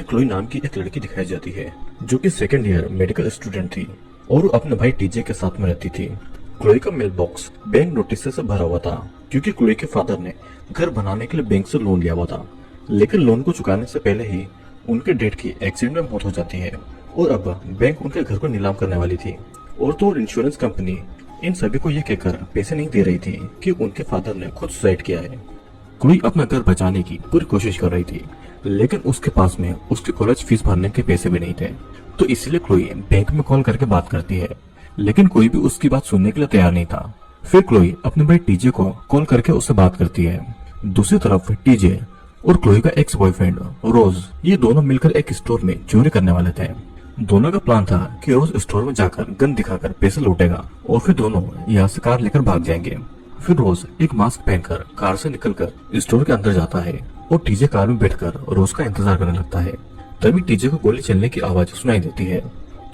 Chloe नाम की एक लड़की दिखाई जाती है जो कि सेकंड ईयर मेडिकल स्टूडेंट थी और वो अपने भाई टीजे के साथ में रहती थी। क्लोई का मेल बॉक्स बैंक नोटिस से भरा हुआ था क्योंकि क्लोई के फादर ने घर बनाने के लिए बैंक से लोन लिया हुआ था, लेकिन लोन को चुकाने से पहले ही उनके डैड की एक्सीडेंट में मौत हो जाती है और अब बैंक उनके घर को नीलाम करने वाली थी। और तो इंश्योरेंस कंपनी इन सभी को ये कहकर पैसे नहीं दे रही थी कि उनके फादर ने खुद सुसाइड किया है। क्लोई अपना घर बचाने की पूरी कोशिश कर रही थी, लेकिन उसके पास में उसके कॉलेज फीस भरने के पैसे भी नहीं थे, तो इसलिए क्लोई बैंक में कॉल करके बात करती है, लेकिन कोई भी उसकी बात सुनने के लिए तैयार नहीं था। फिर क्लोई अपने भाई टीजे को कॉल करके उससे बात करती है। दूसरी तरफ टीजे और क्लोई का एक्स बॉयफ्रेंड रोज, ये दोनों मिलकर एक स्टोर में चोरी करने वाले थे। दोनों का प्लान था कि रोज स्टोर में जाकर गन दिखाकर पैसे लूटेगा और फिर दोनों यहाँ से कार लेकर भाग जाएंगे। फिर रोज एक मास्क पहनकर कार से निकलकर स्टोर के अंदर जाता है और टीजे कार में बैठकर रोज का इंतजार करने लगता है। तभी टीजे को गोली चलने की आवाज सुनाई देती है,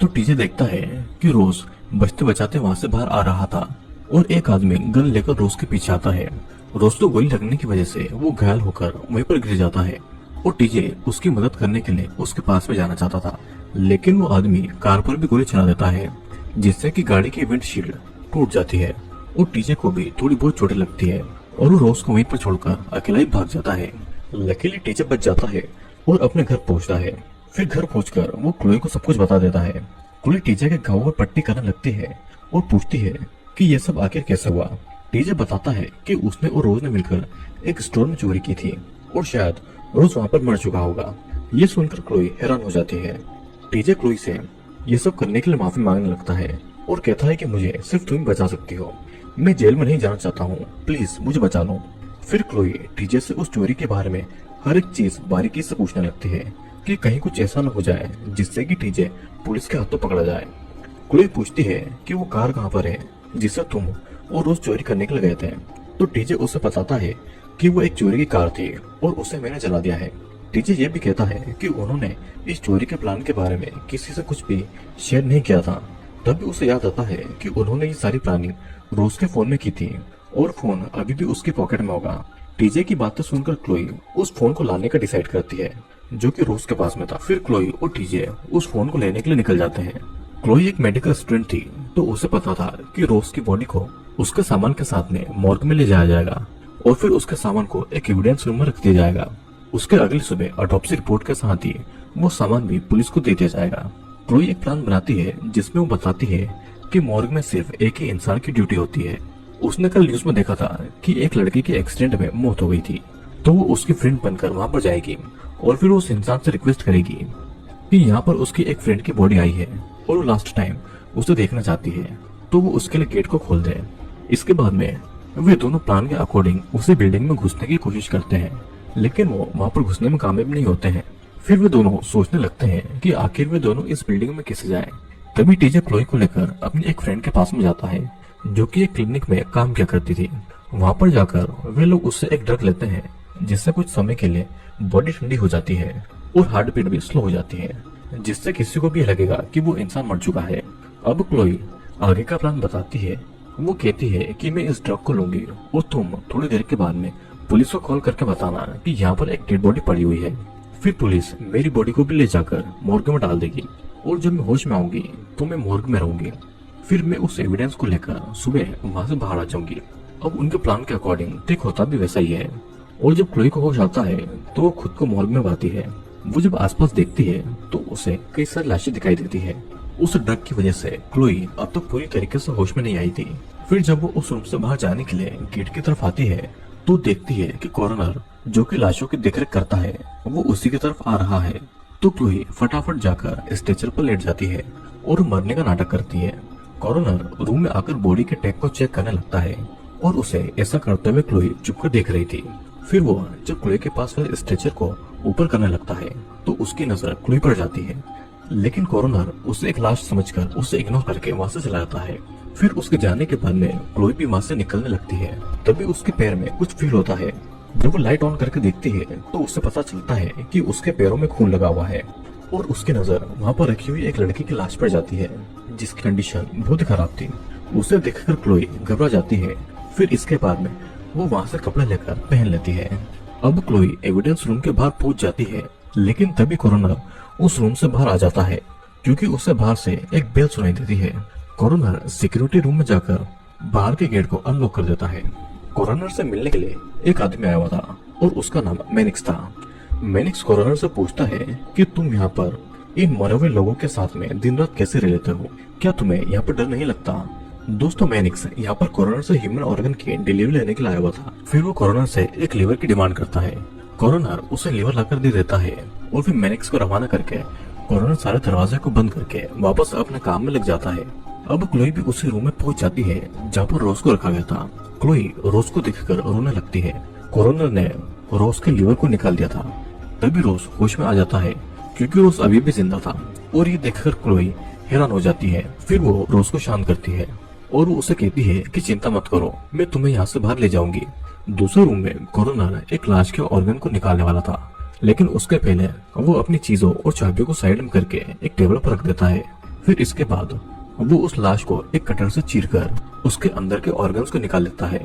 तो टीजे देखता है कि रोज बचते बचाते वहाँ से बाहर आ रहा था और एक आदमी गन लेकर रोज के पीछे आता है। रोज को गोली लगने की वजह से वो घायल होकर वहीं पर गिर जाता है और टीजे उसकी मदद करने के लिए उसके पास में जाना चाहता था, लेकिन वो आदमी कार पर भी गोली चला देता है, जिससे कि गाड़ी की विंडशील्ड टूट जाती है और टीजे को भी थोड़ी बहुत चोटें लगती है और वो रोज को वहीं पर छोड़कर अकेला ही भाग जाता है। लकीली टीजे बच जाता है और अपने घर पहुंचता है। फिर घर पहुंचकर वो क्लोई को सब कुछ बता देता है। क्लोई टीजे के घाव पर पट्टी करने लगती है और पूछती है कि ये सब आखिर कैसे हुआ। टीजे बताता है कि उसने और रोज ने मिलकर एक स्टोर में चोरी की थी और शायद रोज वहाँ पर मर चुका होगा। ये सुनकर क्लोई हैरान हो जाती है। टीजे क्लोई से ये सब करने के लिए माफी मांगने लगता है और कहता है कि मुझे सिर्फ तुम बचा सकती हो, मैं जेल में नहीं जाना चाहता हूँ, प्लीज मुझे बचा लो। फिर क्लोई टीजे से उस चोरी के बारे में हर एक चीज बारीकी से पूछने लगती है कि कहीं कुछ ऐसा न हो जाए जिससे कि टीजे पुलिस के हाथों पकड़ा जाए। क्लोई पूछती है कि वो कार कहाँ पर है जिसे तुम और रोज चोरी करने के लिए गए थे, तो टीजे उसे बताता है कि वो एक चोरी की कार थी और उसे मैंने जला दिया है। टीजे ये भी कहता है कि उन्होंने इस चोरी के प्लान के बारे में किसी से कुछ भी शेयर नहीं किया था। तभी उसे याद आता है कि उन्होंने ये सारी प्लानिंग रोज के फोन में की थी और फोन अभी भी उसकी पॉकेट में होगा। टीजे की बातें सुनकर क्लोई उस फोन को लाने का डिसाइड करती है जो कि रोज के पास में था। फिर क्लोई और टीजे उस फोन को लेने के लिए निकल जाते हैं। क्लोई एक मेडिकल स्टूडेंट थी, तो उसे पता था कि रोज की बॉडी को उसके सामान के साथ में मॉर्ग में ले जाया जाएगा और फिर उसके सामान को एक एविडेंस रूम में रख दिया जाएगा। उसके अगली सुबह ऑटोप्सी रिपोर्ट के साथ ही वो सामान भी पुलिस को दे दिया जाएगा। क्लोई एक प्लान बनाती है जिसमें वो बताती है कि मॉर्ग में सिर्फ एक ही इंसान की ड्यूटी होती है। उसने कल न्यूज में देखा था कि एक लड़की की एक्सीडेंट में मौत हो गई थी, तो वो उसकी फ्रेंड बनकर वहाँ पर जाएगी और फिर उस इंसान से रिक्वेस्ट करेगी कि यहाँ पर उसकी एक फ्रेंड की बॉडी आई है और वो लास्ट टाइम उसे देखना चाहती है, तो वो उसके लिए गेट को खोल दे। इसके बाद में वे दोनों प्लान के अकॉर्डिंग उसी बिल्डिंग में घुसने की कोशिश करते हैं, लेकिन वो वहाँ पर घुसने में कामयाब नहीं होते हैं। फिर वे दोनों सोचने लगते हैं कि आखिर वे दोनों इस बिल्डिंग में कैसे जाएं। तभी टीजे क्लोई को लेकर अपनी एक फ्रेंड के पास में जाता है जो कि एक क्लिनिक में काम किया करती थी। वहाँ पर जाकर वे लोग उससे एक ड्रग लेते हैं जिससे कुछ समय के लिए बॉडी ठंडी हो जाती है और हार्ट बीट भी स्लो हो जाती है, जिससे किसी को भी लगेगा कि वो इंसान मर चुका है। अब क्लोई आगे का प्लान बताती है। वो कहती है कि मैं इस ड्रग को लूंगी और तुम थोड़ी देर के बाद में पुलिस को कॉल करके बताना कि यहाँ पर एक डेड बॉडी पड़ी हुई है। फिर पुलिस मेरी बॉडी को भी ले जाकर मॉर्ग में डाल देगी और जब मैं होश में आऊंगी तो मैं मॉर्ग में रहूंगी। फिर मैं उस एविडेंस को लेकर सुबह वहाँ से बाहर आ जाऊंगी। अब उनके प्लान के अकॉर्डिंग ठीक होता भी वैसा ही है और जब क्लोई को होश आता है तो वो खुद को मॉर्ग में पाती है। वो जब आसपास देखती है तो उसे कई सारी लाशें दिखाई देती है। उस ड्रग की वजह से क्लोई अब तक पूरी तरीके से होश में नहीं आई थी। फिर जब वो उस रूम से बाहर जाने के लिए गेट की तरफ आती है तो देखती है कि कॉरोनर जो कि लाशों की देखरेख करता है वो उसी की तरफ आ रहा है। तो क्लोई फटाफट जाकर स्ट्रेचर पर लेट जाती है और मरने का नाटक करती है। कॉरोनर रूम में आकर बॉडी के टैग को चेक करने लगता है और उसे ऐसा करते हुए क्लोई चुपकर देख रही थी। फिर वो जब क्लोई के पास वाले स्ट्रेचर को ऊपर करने लगता है तो उसकी नजर क्लोई पर जाती है, लेकिन कॉरोनर उसे एक लाश समझकर उसे इग्नोर करके वहाँ से चला जाता है। फिर उसके जाने के बाद में क्लोई भी वहाँ से निकलने लगती है। तभी उसके पैर में कुछ फील होता है। जब वो लाइट ऑन करके देखती है तो उसे पता चलता है कि उसके पैरों में खून लगा हुआ है और उसकी नजर वहाँ पर रखी हुई एक लड़की की लाश पर जाती है जिसकी कंडीशन बहुत ही खराब थी। उसे देखकर क्लोई घबरा जाती है। फिर इसके बाद में वो वहाँ से कपड़ा लेकर पहन लेती है। अब क्लोई एविडेंस रूम के बाहर पहुंच जाती है लेकिन तभी कॉरोनर उस रूम से बाहर आ जाता है क्योंकि उसे बाहर से एक बेल सुनाई देती है। कॉरोनर सिक्योरिटी रूम में जाकर बाहर के गेट को अनलॉक कर देता है। कॉरोनर से मिलने के लिए एक आदमी आया हुआ था और उसका नाम मैनिक्स था। मैनिक्स कॉरोनर से पूछता है कि तुम यहाँ पर इन मरे हुए लोगों के साथ में दिन रात कैसे रह लेते हो, क्या तुम्हें यहाँ पर डर नहीं लगता। दोस्तों, मैनिक्स यहाँ पर कॉरोनर से ह्यूमन ऑर्गन की डिलीवरी लेने के लिए आया हुआ था। फिर वो कॉरोनर से एक लिवर की डिमांड करता है। कॉरोनर उसे लिवर लाकर दे देता है और फिर मैनिक्स को रवाना करके कॉरोनर सारे दरवाजे को बंद करके वापस अपने काम में लग जाता है। अब क्लोई भी उसी रूम में पहुंच जाती है जहाँ पर रोज को रखा गया था। क्लोई रोज को देखकर रोने लगती है। कॉरोनर ने रोज के लिवर को निकाल दिया था। तभी रोज होश में आ जाता है क्योंकि रोज अभी भी जिंदा था और ये देखकर क्लोई हैरान हो जाती है। फिर वो रोज को शांत करती है और वो उसे कहती है कि चिंता मत करो, मैं तुम्हें यहाँ से बाहर ले जाऊंगी। दूसरे रूम में कॉरोनर एक लाश के ऑर्गन को निकालने वाला था, लेकिन उसके पहले वो अपनी चीजों और चाबियों को साइड में करके एक टेबल पर रख देता है। फिर इसके बाद वो उस लाश को एक कटर से चीरकर उसके अंदर के ऑर्गन्स को निकाल लेता है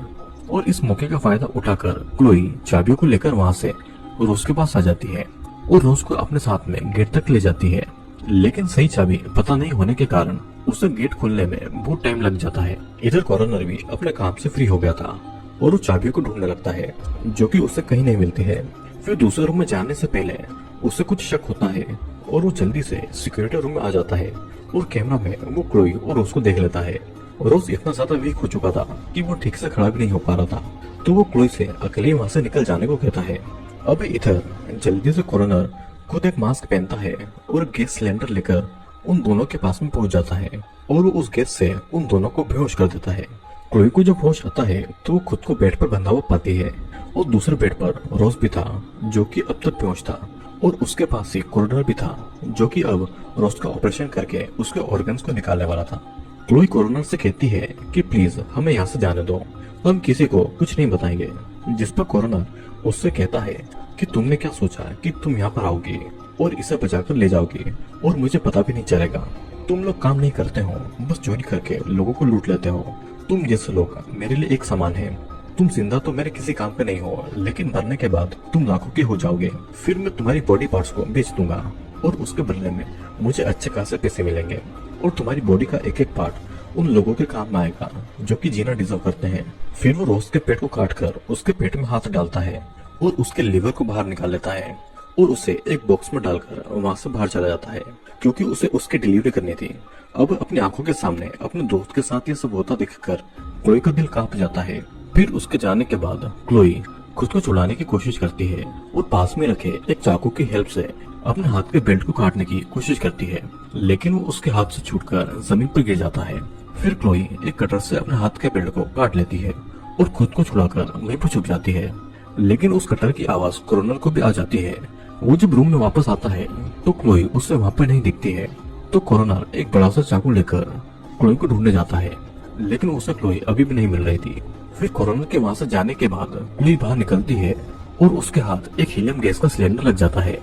और इस मौके का फायदा उठाकर क्लोई चाबियों को लेकर वहाँ से रोज के पास आ जाती है और रोज को अपने साथ में गेट तक ले जाती है। लेकिन सही चाबी पता नहीं होने के कारण उसे गेट खोलने में बहुत टाइम लग जाता है। इधर कॉरोनर भी अपने काम से फ्री हो गया था और वो चाबियों को ढूंढने लगता है जो कि उसे कहीं नहीं मिलती है। फिर दूसरे रूम में जाने से पहले उसे कुछ शक होता है और वो जल्दी से सिक्योरिटी रूम में आ जाता है और कैमरा में वो क्लोई और रोज को देख लेता है। रोज इतना ज्यादा वीक हो चुका था कि वो ठीक से खड़ा भी नहीं हो पा रहा था, तो वो क्लोई से अकेले वहाँ से निकल जाने को कहता है। अब इधर जल्दी से कॉरोनर खुद एक मास्क पहनता है और गैस सिलेंडर लेकर उन दोनों के पास में पहुंच जाता है और वो उस गैस से उन दोनों को बेहोश कर देता है। क्लोई को जब होश आता है तो वो खुद को बेड पर बंधा हुआ पाती है और दूसरे बेड पर रोज भी था जो कि अब तक बेहोश था और उसके पास ही कॉरोनर भी था जो कि अब रोज का ऑपरेशन करके उसके ऑर्गन्स को निकालने वाला था। क्लोई कॉरोनर से कहती है कि प्लीज हमें यहाँ से जाने दो, हम किसी को कुछ नहीं बताएंगे। जिस पर कॉरोनर उससे कहता है कि तुमने क्या सोचा कि तुम यहाँ पर आओगी और इसे बचाकर ले जाओगी और मुझे पता भी नहीं चलेगा। तुम लोग काम नहीं करते हो, बस चोरी करके लोगों को लूट लेते हो। तुम जैसे लोग मेरे लिए एक समान है। तुम जिंदा तो मेरे किसी काम पे नहीं हो, लेकिन मरने के बाद तुम लाखों के हो जाओगे। फिर मैं तुम्हारी बॉडी पार्ट्स को बेच दूंगा और उसके बदले में मुझे अच्छे खासे पैसे मिलेंगे और तुम्हारी बॉडी का एक एक पार्ट उन लोगों के काम में आएगा जो कि जीना डिजर्व करते हैं। फिर वो रोज के पेट को काट कर उसके पेट में हाथ डालता है और उसके लिवर को बाहर निकाल लेता है और उसे एक बॉक्स में डालकर वहाँ से बाहर चला जाता है क्योंकि उसे उसकी डिलीवरी करनी थी। अब अपनी आंखों के सामने अपने दोस्त के साथ ये सब होता देखकर क्लोई का दिल कांप जाता है। फिर उसके जाने के बाद क्लोई खुद को छुड़ाने की कोशिश करती है और पास में रखे एक चाकू की हेल्प से अपने हाथ के बेल्ट को काटने की कोशिश करती है, लेकिन वो उसके हाथ से छूटकर जमीन पर गिर जाता है। फिर क्लोई एक कटर से अपने हाथ के बेल्ट को काट लेती है और खुद को छुड़ाकर वहीं पर छुप जाती है। लेकिन उस कटर की आवाज कॉरोनर को भी आ जाती है। वो जब रूम में वापस आता है तो क्लोई उससे वहाँ पर नहीं दिखती है, तो कॉरोनर एक बड़ा सा चाकू लेकर क्लोई को ढूंढने जाता है, लेकिन उसे क्लोई अभी भी नहीं मिल रही थी। फिर कॉरोनर के वहाँ से जाने के बाद क्लोई बाहर निकलती है और उसके हाथ एक हीलियम गैस का सिलेंडर लग जाता है,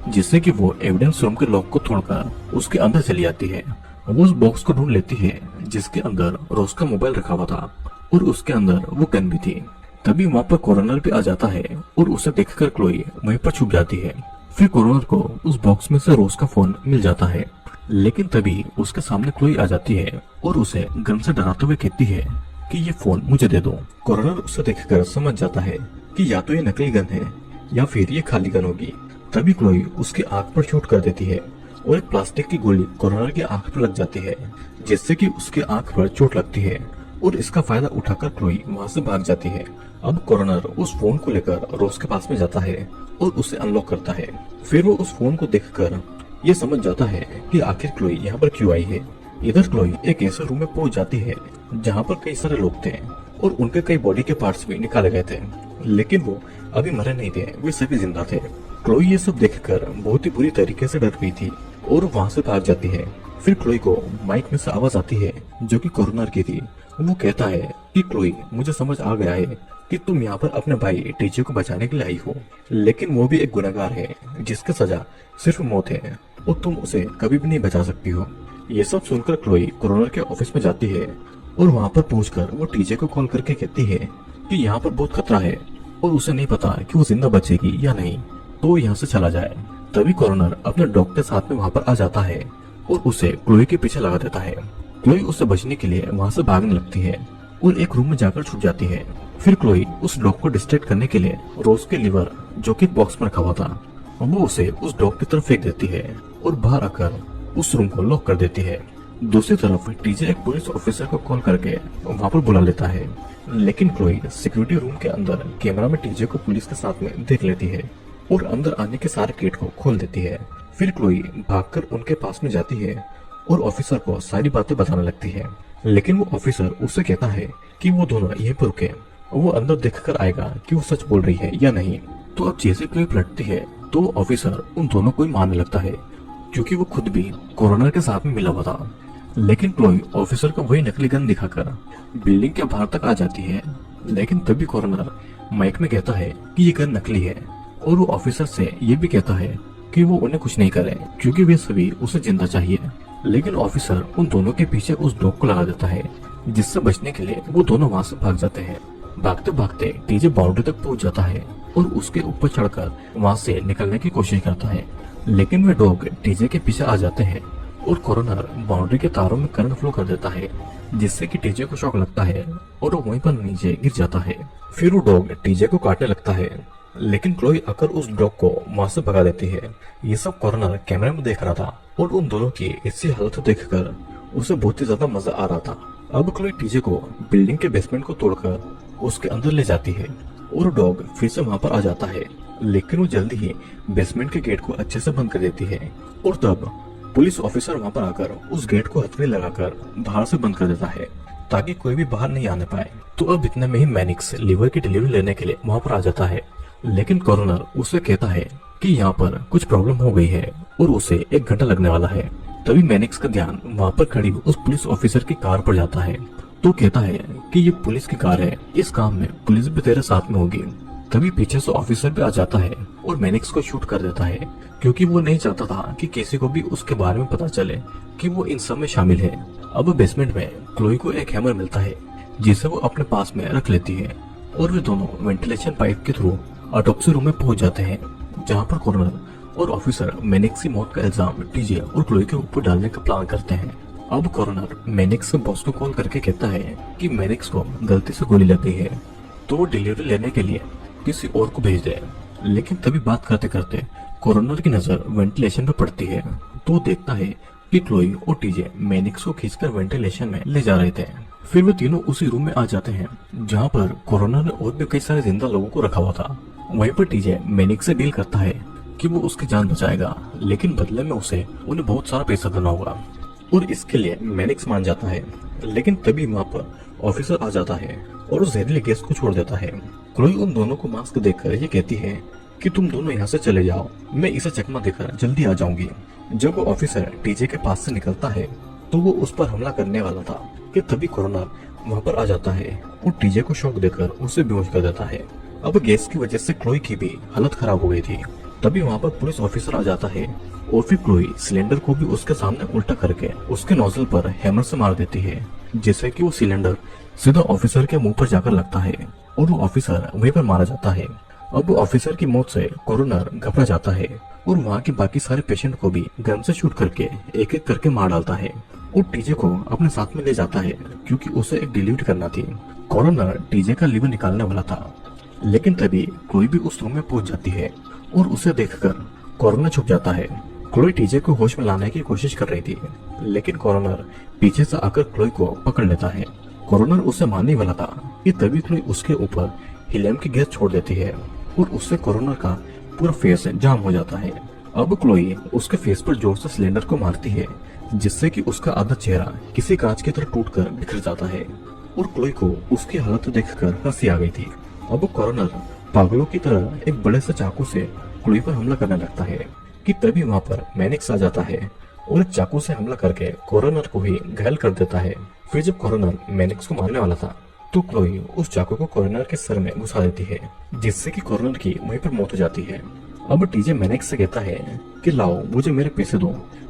जिससे कि वो एविडेंस रूम के लॉक को तोड़कर उसके अंदर चली जाती है। वो उस बॉक्स को ढूंढ लेती है जिसके अंदर रोज का मोबाइल रखा हुआ था और उसके अंदर वो गन भी थी। तभी वहाँ पर कॉरोनर भी आ जाता है और उसे देखकर क्लोई वहीं पर छुप जाती है। फिर कॉरोनर को उस बॉक्स में से रोज का फोन मिल जाता है, लेकिन तभी उसके सामने क्लोई आ जाती है और उसे गन से डराते हुए कहती है कि ये फोन मुझे दे दो। कॉरोनर उसे देखकर समझ जाता है कि या तो ये नकली गन है या फिर ये खाली गन होगी। तभी क्लोई उसकी आंख पर शूट कर देती है और एक प्लास्टिक की गोली कॉरोनर की आंख पर लग जाती है, जिससे कि उसकी आंख पर चोट लगती है और इसका फायदा उठाकर क्लोई वहाँ से भाग जाती है। अब कॉरोनर उस फोन को लेकर रोज के पास में जाता है और उसे अनलॉक करता है। फिर वो उस फोन को देखकर ये समझ जाता है कि आखिर क्लोई यहाँ पर क्यों आई है। इधर क्लोई एक ऐसे रूम में पहुंच जाती है जहाँ पर कई सारे लोग थे और उनके कई बॉडी के पार्ट्स भी निकाले गए थे, लेकिन वो अभी मरे नहीं थे, वे सभी जिंदा थे। क्लोई ये सब देखकर बहुत ही बुरी तरीके से डर गई थी और वहाँ से भाग जाती है। फिर क्लोई को माइक में से आवाज आती है जो कि कॉरोनर की थी। वो कहता है कि क्लोई, मुझे समझ आ गया है कि तुम यहाँ पर अपने भाई टीजे को बचाने के लिए आई हो, लेकिन वो भी एक गुनहगार है जिसकी सजा सिर्फ मौत है और तुम उसे कभी भी नहीं बचा सकती हो। ये सब सुनकर क्लोई कॉरोनर के ऑफिस में जाती है और वहाँ पर पहुंचकर वो टीजे को कॉल करके कहती है कि यहाँ पर बहुत खतरा है और उसे नहीं पता कि वो जिंदा बचेगी या नहीं, तो यहाँ से चला जाए। तभी कॉर्नर अपने डॉग के साथ में वहाँ पर आ जाता है और उसे क्लोई के पीछे लगा देता है। क्लोई उससे बचने के लिए वहाँ से भागने लगती है और एक रूम में जाकर छुप जाती है। फिर क्लोई उस डॉग को डिस्ट्रैक्ट करने के लिए रोज के लिवर जो कि बॉक्स में रखा हुआ था वो उसे उस डॉग की तरफ फेंक देती है और बाहर आकर उस रूम को लॉक कर देती है। दूसरी तरफ टीजे एक पुलिस ऑफिसर को कॉल करके वहाँ पर बुला लेता है, लेकिन क्लोई सिक्योरिटी रूम के अंदर कैमरा में टीजे को पुलिस के साथ में देख लेती है और अंदर आने के सारे गेट को खोल देती है। फिर क्लोई भागकर उनके पास में जाती है और ऑफिसर को सारी बातें बताने लगती है, लेकिन वो ऑफिसर उससे कहता है कि वो दोनों यहीं पर रुके, वो अंदर देखकर आएगा कि वो सच बोल रही है या नहीं। तो अब जैसे क्लोई पलटती है तो ऑफिसर उन दोनों को ही मारने लगता है, क्योंकि वो खुद भी कॉर्नर के साथ में मिला हुआ था। लेकिन क्लोई ऑफिसर को वही नकली गन दिखाकर बिल्डिंग के बाहर तक आ जाती है, लेकिन तभी कॉर्नर माइक में कहता है कि ये गन नकली है और वो ऑफिसर से ये भी कहता है कि वो उन्हें कुछ नहीं करे क्योंकि वे सभी उसे जिंदा चाहिए। लेकिन ऑफिसर उन दोनों के पीछे उस डॉग को लगा देता है, जिससे बचने के लिए वो दोनों वहाँ से भाग जाते हैं। भागते भागते टीजे बाउंड्री तक पहुंच जाता है और उसके ऊपर चढ़कर वहाँ से निकलने की कोशिश करता है, लेकिन वे डॉग टीजे के पीछे आ जाते हैं और कॉर्नर बाउंड्री के तारों में करंट फ्लो कर देता है, जिससे कि टीजे को शॉक लगता है और वो वहीं पर नीचे गिर जाता है। फिर वो डॉग टीजे को काटने लगता है, लेकिन क्लोई आकर उस डॉग को वहाँ से भगा देती है। ये सब कॉर्नर कैमरे में देख रहा था और उन दोनों की ऐसी हालत देखकर उसे बहुत ही ज्यादा मजा आ रहा था। अब क्लोई टीजे को बिल्डिंग के बेसमेंट को तोड़कर उसके अंदर ले जाती है और डॉग फिर से वहाँ पर आ जाता है, लेकिन वो जल्दी ही बेसमेंट के गेट को अच्छे से बंद कर देती है और तब पुलिस ऑफिसर वहाँ पर आकर उस गेट को हथकड़ी लगाकर बाहर से बंद कर देता है ताकि कोई भी बाहर नहीं आने पाए। तो अब इतने में ही मैनिक्स लीवर की डिलीवरी लेने के लिए वहाँ पर आ जाता है, लेकिन कॉर्नर उसे कहता है कि यहाँ पर कुछ प्रॉब्लम हो गई है और उसे 1 घंटा लगने वाला है। तभी मैनिक्स का ध्यान वहाँ पर खड़ी उस पुलिस ऑफिसर की कार पर जाता है, तो कहता है कि ये पुलिस की कार है, इस काम में पुलिस भी तेरे साथ में होगी। तभी पीछे से ऑफिसर भी आ जाता है और मैनिक्स को शूट कर देता है, क्योंकि वो नहीं चाहता था कि किसी को भी उसके बारे में पता चले कि वो इन सब में शामिल है। अब बेसमेंट में क्लोई को एक हैमर मिलता है, जिसे वो अपने पास में रख लेती है और वे दोनों वेंटिलेशन पाइप के थ्रू ऑटोप्सी रूम में पहुंच जाते हैं, जहाँ पर कॉर्नर और ऑफिसर मैनिक्स की मौत का इल्जाम टीजे और क्लोई के ऊपर डालने का प्लान करते हैं। अब कॉर्नर मैनिक्स के बॉस को कॉल करके कहता है कि मैनिक्स को गलती से गोली लग गई है, तो वो डिलीवरी लेने के लिए किसी और को भेज दे। लेकिन तभी बात करते करते कॉर्नर की नजर वेंटिलेशन पर पड़ती है, तो देखता है कि क्लोई और टीजे मैनिक्स को खींचकर वेंटिलेशन में ले जा रहे थे। फिर वे तीनों उसी रूम में आ जाते हैं जहाँ पर कॉर्नर ने और भी कई सारे जिंदा लोगों को रखा हुआ था। वहीं पर टीजे मैनिक्स से डील करता है कि वो उसकी जान बचाएगा, लेकिन बदले में उसे उन्हें बहुत सारा पैसा देना होगा और इसके लिए मैनिक्स मान जाता है। लेकिन तभी वहाँ पर ऑफिसर आ जाता है और उस जहरीले गैस को छोड़ देता है। क्लोई उन दोनों को मास्क देखकर ये कहती है कि तुम दोनों यहाँ से चले जाओ, मैं इसे चकमा देकर जल्दी आ जाऊंगी। जब वो ऑफिसर टीजे के पास से निकलता है तो वो उस पर हमला करने वाला था कि तभी कॉर्नर वहाँ पर आ जाता है और टीजे को शॉक देकर उसे बेहोश कर देता है। अब गैस की वजह से क्लोई की भी हालत खराब हो गई थी। तभी वहाँ पर पुलिस ऑफिसर आ जाता है और फिर क्लोई सिलेंडर को भी उसके सामने उल्टा करके उसके नोजल पर हैमर से मार देती है, जिससे कि वो सिलेंडर सीधा ऑफिसर के मुंह पर जाकर लगता है और वो ऑफिसर वहीं पर मारा जाता है। अब ऑफिसर की मौत से कॉर्नर घबरा जाता है और वहाँ के बाकी सारे पेशेंट को भी गन से शूट करके एक एक करके मार डालता है और टीजे को अपने साथ में ले जाता है, क्योंकि उसे एक डिलीवरी करना थी। कॉर्नर टीजे का लीवर निकालने वाला था, लेकिन तभी क्लोई भी उस रूम में पहुंच जाती है और उसे देखकर कॉर्नर छुप जाता है। क्लोई टीजे को होश में लाने की कोशिश कर रही थी, लेकिन कॉर्नर पीछे से आकर क्लोई को पकड़ लेता है। कॉर्नर उसे मारने वाला था कि तभी क्लोई उसके ऊपर हीलियम की गैस छोड़ देती है और उससे कॉर्नर का पूरा फेस जाम हो जाता है। अब क्लोई उसके फेस पर जोर से सिलेंडर को मारती है, जिससे कि उसका आधा चेहरा किसी कांच की तरह टूटकर बिखर जाता है और क्लोई को उसकी हालत देखकर हंसी आ गई थी। अब कॉर्नर पागलों की तरह एक बड़े से चाकू से क्लोई पर हमला करने लगता है कि तभी वहाँ पर मैनिक्स आ जाता है और एक चाकू से हमला करके कॉर्नर को ही घायल कर देता है। फिर जब कॉर्नर मैनिक्स को मारने वाला था तो क्लोई उस चाकू को कॉर्नर के सर में घुसा देती है, जिससे कि कॉर्नर की वहीं पर मौत हो जाती है। अब टीजे मैनिक्स से कहता है कि लाओ मुझे मेरे पैसे दो,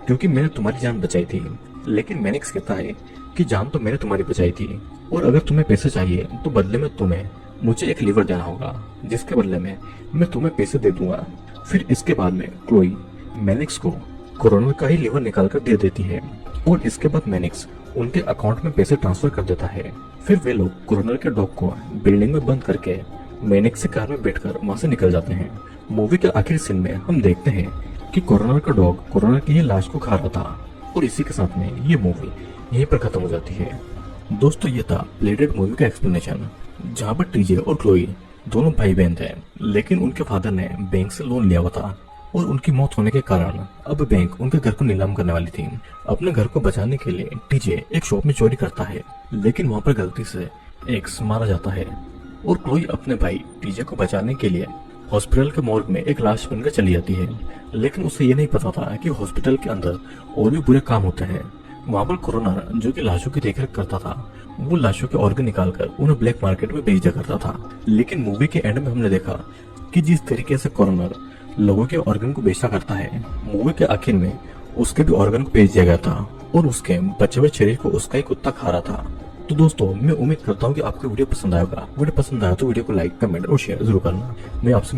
क्योंकि मैंने तुम्हारी जान बचाई थी। लेकिन मैनिक्स कहता है कि जान तो मैंने तुम्हारी बचाई थी और अगर तुम्हें पैसे चाहिए तो बदले में तुम्हें मुझे एक लीवर देना होगा, जिसके बदले में मैं तुम्हें पैसे दे दूंगा। फिर इसके बाद में क्लोई मैनिक्स को कोरोनर का ही लीवर निकाल कर दे देती है और इसके बाद मैनिक्स उनके अकाउंट में पैसे ट्रांसफर कर देता है। फिर वे लोग कोरोनर के डॉग को बिल्डिंग में बंद करके मैनिक्स से कार में बैठकर वहां से निकल जाते हैं। मूवी के आखिरी सीन में हम देखते हैं कि कोरोनर का डॉग कोरोनर की ही लाश को खा रहा था और इसी के साथ में ये मूवी यहीं पर खत्म हो जाती है। दोस्तों ये था प्ले डेड मूवी का एक्सप्लेनेशन, जहाँ पर टीजे और क्लोई दोनों भाई बहन थे, लेकिन उनके फादर ने बैंक से लोन लिया हुआ था और उनकी मौत होने के कारण अब बैंक उनके घर को नीलाम करने वाली थी। अपने घर को बचाने के लिए टीजे एक शॉप में चोरी करता है, लेकिन वहाँ पर गलती से एक्स मारा जाता है और क्लोई अपने भाई टीजे को बचाने के लिए हॉस्पिटल के मॉर्ग में एक लाश बनकर चली जाती है। लेकिन उसे ये नहीं पता था कि हॉस्पिटल के अंदर और भी बुरे काम होते हैं। वहाँ पर कोरोनर जो कि लाशों की देखरेख करता था, वो लाशों के ऑर्गन निकालकर उन्हें ब्लैक मार्केट में बेच दिया करता था। लेकिन मूवी के एंड में हमने देखा कि जिस तरीके से कोरोनर लोगों के ऑर्गन को बेचा करता है, मूवी के आखिर में उसके भी ऑर्गन को बेच दिया गया था और उसके बचे हुए शरीर को उसका ही कुत्ता खा रहा था। तो दोस्तों मैं उम्मीद करता हूँ कि आपको वीडियो पसंद आएगा। वीडियो पसंद आया तो वीडियो को लाइक, कमेंट और शेयर जरूर करना। मैं आपसे